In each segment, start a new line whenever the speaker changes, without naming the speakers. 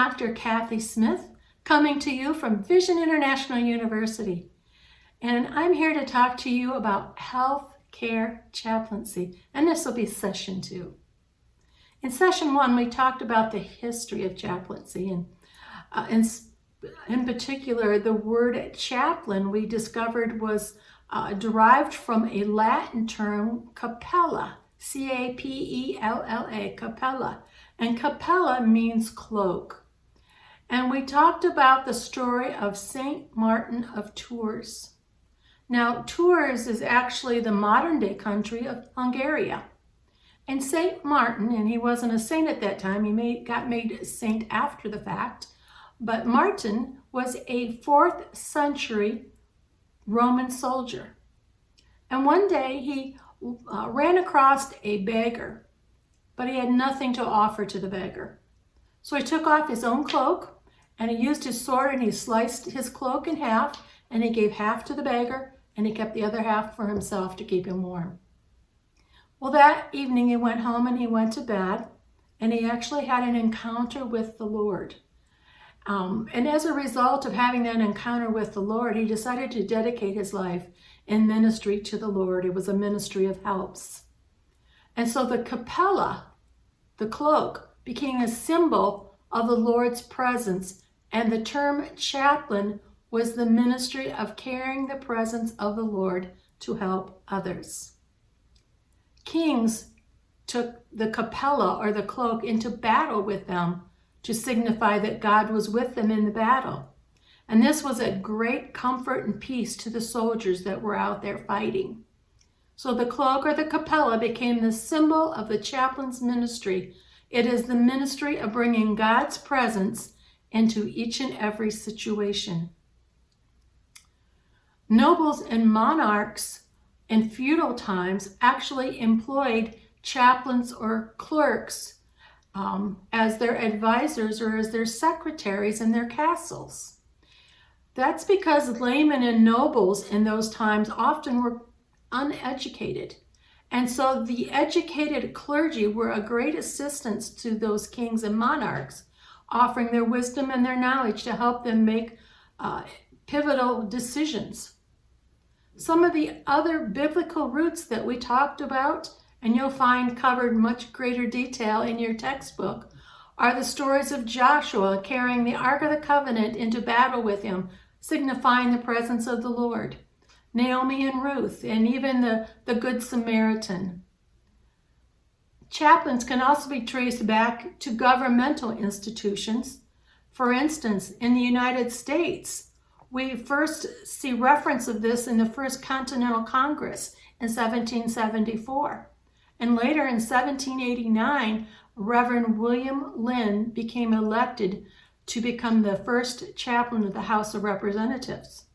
Dr. Kathy Smith, coming to you from Vision International University. And I'm here to talk to you about health care chaplaincy, and this will be session 2. In session 1, we talked about the history of chaplaincy, and in particular, the word chaplain we discovered was derived from a Latin term, capella, C-A-P-E-L-L-A, capella. And capella means cloak. And we talked about the story of Saint Martin of Tours. Now, Tours is actually the modern-day country of Hungary. And Saint Martin, and he wasn't a saint at that time, he got made a saint after the fact, but Martin was a 4th century Roman soldier. And one day he ran across a beggar, but he had nothing to offer to the beggar. So he took off his own cloak, and he used his sword, and he sliced his cloak in half, and he gave half to the beggar, and he kept the other half for himself to keep him warm. Well, that evening he went home and he went to bed, and he actually had an encounter with the Lord. And as a result of having that encounter with the Lord, he decided to dedicate his life in ministry to the Lord. It was a ministry of helps. And so the capella, the cloak, became a symbol of the Lord's presence, and the term chaplain was the ministry of carrying the presence of the Lord to help others. Kings took the capella or the cloak into battle with them to signify that God was with them in the battle. And this was a great comfort and peace to the soldiers that were out there fighting. So the cloak or the capella became the symbol of the chaplain's ministry. It is the ministry of bringing God's presence into each and every situation. Nobles and monarchs in feudal times actually employed chaplains or clerks as their advisors or as their secretaries in their castles. That's because laymen and nobles in those times often were uneducated. And so the educated clergy were a great assistance to those kings and monarchs, offering their wisdom and their knowledge to help them make pivotal decisions. Some of the other biblical roots that we talked about, and you'll find covered much greater detail in your textbook, are the stories of Joshua carrying the Ark of the Covenant into battle with him, signifying the presence of the Lord. Naomi and Ruth, and even the Good Samaritan. Chaplains can also be traced back to governmental institutions. For instance, in the United States, we first see reference of this in the First Continental Congress in 1774. And later in 1789, Reverend William Lynn became elected to become the first chaplain of the House of Representatives.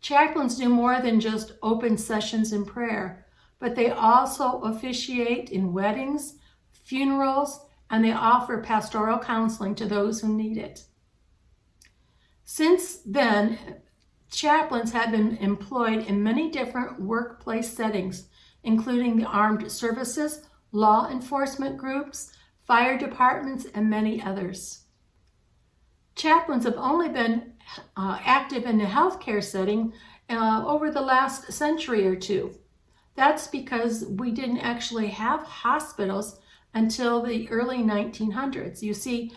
Chaplains do more than just open sessions in prayer, but they also officiate in weddings, funerals, and they offer pastoral counseling to those who need it. Since then, chaplains have been employed in many different workplace settings, including the armed services, law enforcement groups, fire departments, and many others. Chaplains have only been active in the healthcare setting over the last century or two. That's because we didn't actually have hospitals until the early 1900s. You see,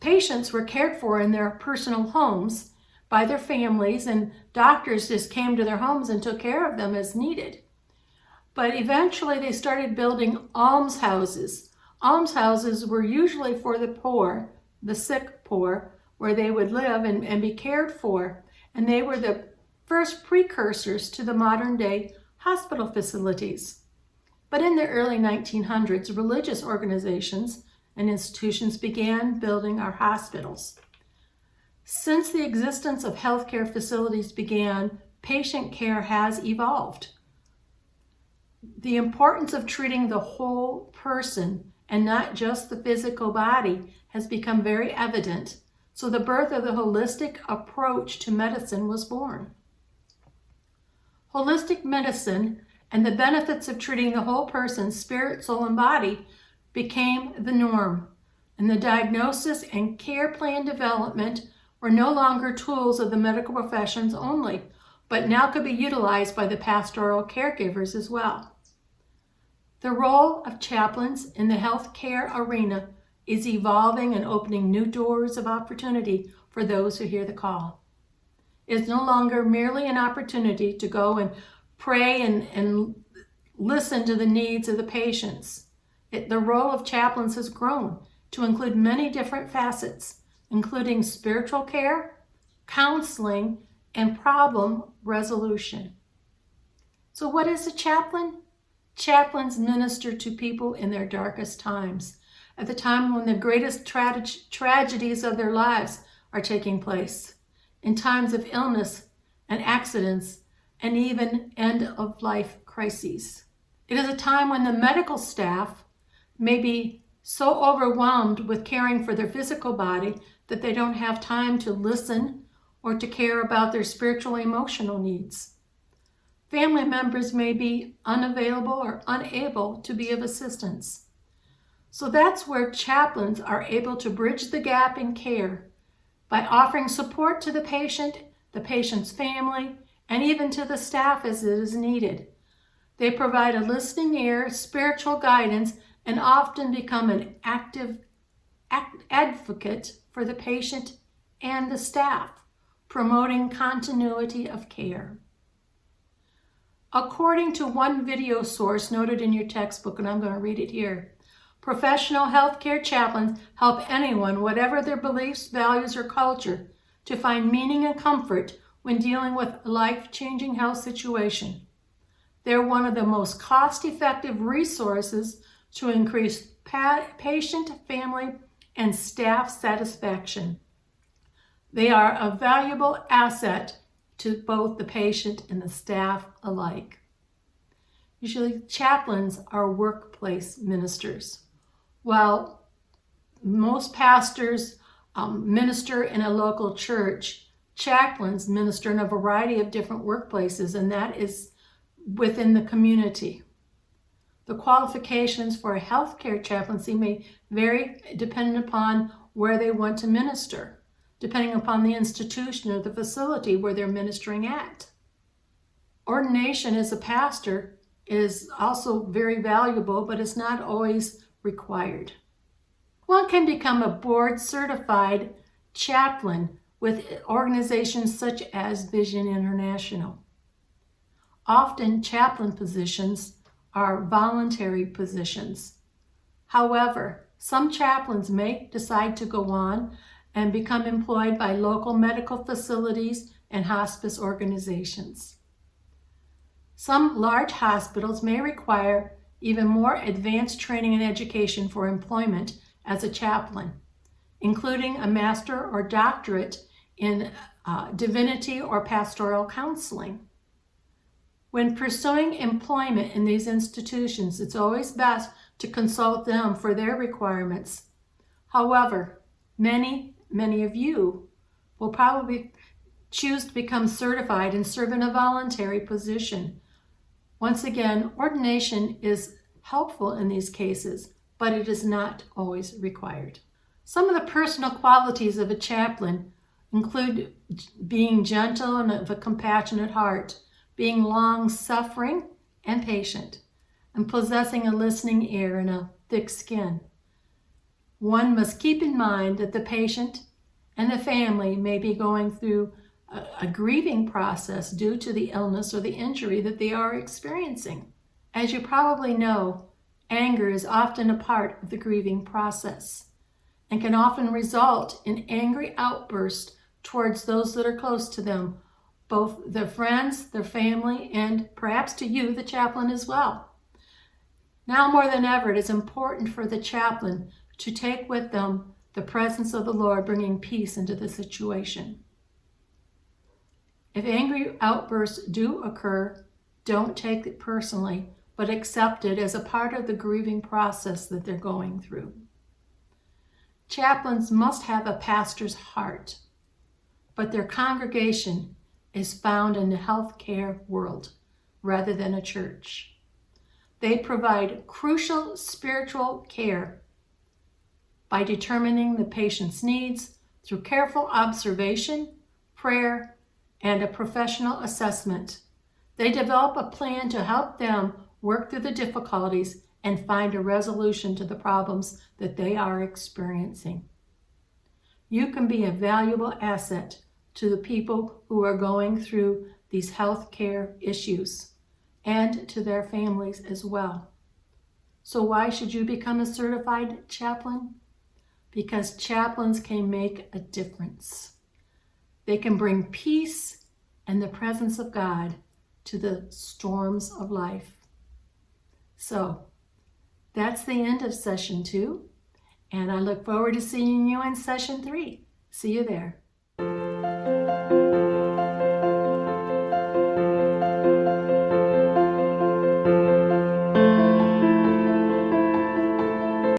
patients were cared for in their personal homes by their families, and doctors just came to their homes and took care of them as needed. But eventually they started building almshouses. Almshouses were usually for the poor, the sick poor, where they would live and be cared for. And they were the first precursors to the modern day hospital facilities. But in the early 1900s, religious organizations and institutions began building our hospitals. Since the existence of healthcare facilities began, patient care has evolved. The importance of treating the whole person and not just the physical body has become very evident. So the birth of the holistic approach to medicine was born. Holistic medicine and the benefits of treating the whole person, spirit, soul, and body, became the norm. and the diagnosis and care plan development were no longer tools of the medical professions only, but now could be utilized by the pastoral caregivers as well. The role of chaplains in the healthcare arena is evolving and opening new doors of opportunity for those who hear the call. It is no longer merely an opportunity to go and pray and listen to the needs of the patients. The role of chaplains has grown to include many different facets, including spiritual care, counseling, and problem resolution. So what is a chaplain? Chaplains minister to people in their darkest times, at the time when the greatest tragedies of their lives are taking place, in times of illness and accidents, and even end-of-life crises. It is a time when the medical staff may be so overwhelmed with caring for their physical body that they don't have time to listen or to care about their spiritual and emotional needs. Family members may be unavailable or unable to be of assistance. So that's where chaplains are able to bridge the gap in care by offering support to the patient's family, and even to the staff as it is needed. They provide a listening ear, spiritual guidance, and often become an active advocate for the patient and the staff, promoting continuity of care. According to one video source noted in your textbook, and I'm going to read it here, professional healthcare chaplains help anyone, whatever their beliefs, values, or culture, to find meaning and comfort when dealing with a life-changing health situation. They're one of the most cost-effective resources to increase patient, family, and staff satisfaction. They are a valuable asset to both the patient and the staff alike. Usually, chaplains are workplace ministers. While most pastors minister in a local church, chaplains minister in a variety of different workplaces, and that is within the community. The qualifications for a healthcare chaplaincy may vary depending upon where they want to minister, depending upon the institution or the facility where they're ministering at. Ordination as a pastor is also very valuable, but it's not always required. One can become a board-certified chaplain with organizations such as Vision International. Often, chaplain positions are voluntary positions. However, some chaplains may decide to go on and become employed by local medical facilities and hospice organizations. Some large hospitals may require even more advanced training and education for employment as a chaplain, including a master or doctorate in divinity or pastoral counseling. When pursuing employment in these institutions, it's always best to consult them for their requirements. However, many of you will probably choose to become certified and serve in a voluntary position. Once again, ordination is helpful in these cases, but it is not always required. Some of the personal qualities of a chaplain include being gentle and of a compassionate heart, being long-suffering and patient, and possessing a listening ear and a thick skin. One must keep in mind that the patient and the family may be going through a grieving process due to the illness or the injury that they are experiencing. As you probably know, anger is often a part of the grieving process and can often result in angry outbursts towards those that are close to them, both their friends, their family, and perhaps to you, the chaplain, as well. Now more than ever, it is important for the chaplain to take with them the presence of the Lord, bringing peace into the situation. If angry outbursts do occur, don't take it personally, but accept it as a part of the grieving process that they're going through. Chaplains must have a pastor's heart, but their congregation is found in the healthcare world rather than a church. They provide crucial spiritual care, by determining the patient's needs through careful observation, prayer, and a professional assessment. They develop a plan to help them work through the difficulties and find a resolution to the problems that they are experiencing. You can be a valuable asset to the people who are going through these health care issues and to their families as well. So why should you become a certified chaplain? Because chaplains can make a difference. They can bring peace and the presence of God to the storms of life. So that's the end of session 2, and I look forward to seeing you in session 3. See you there.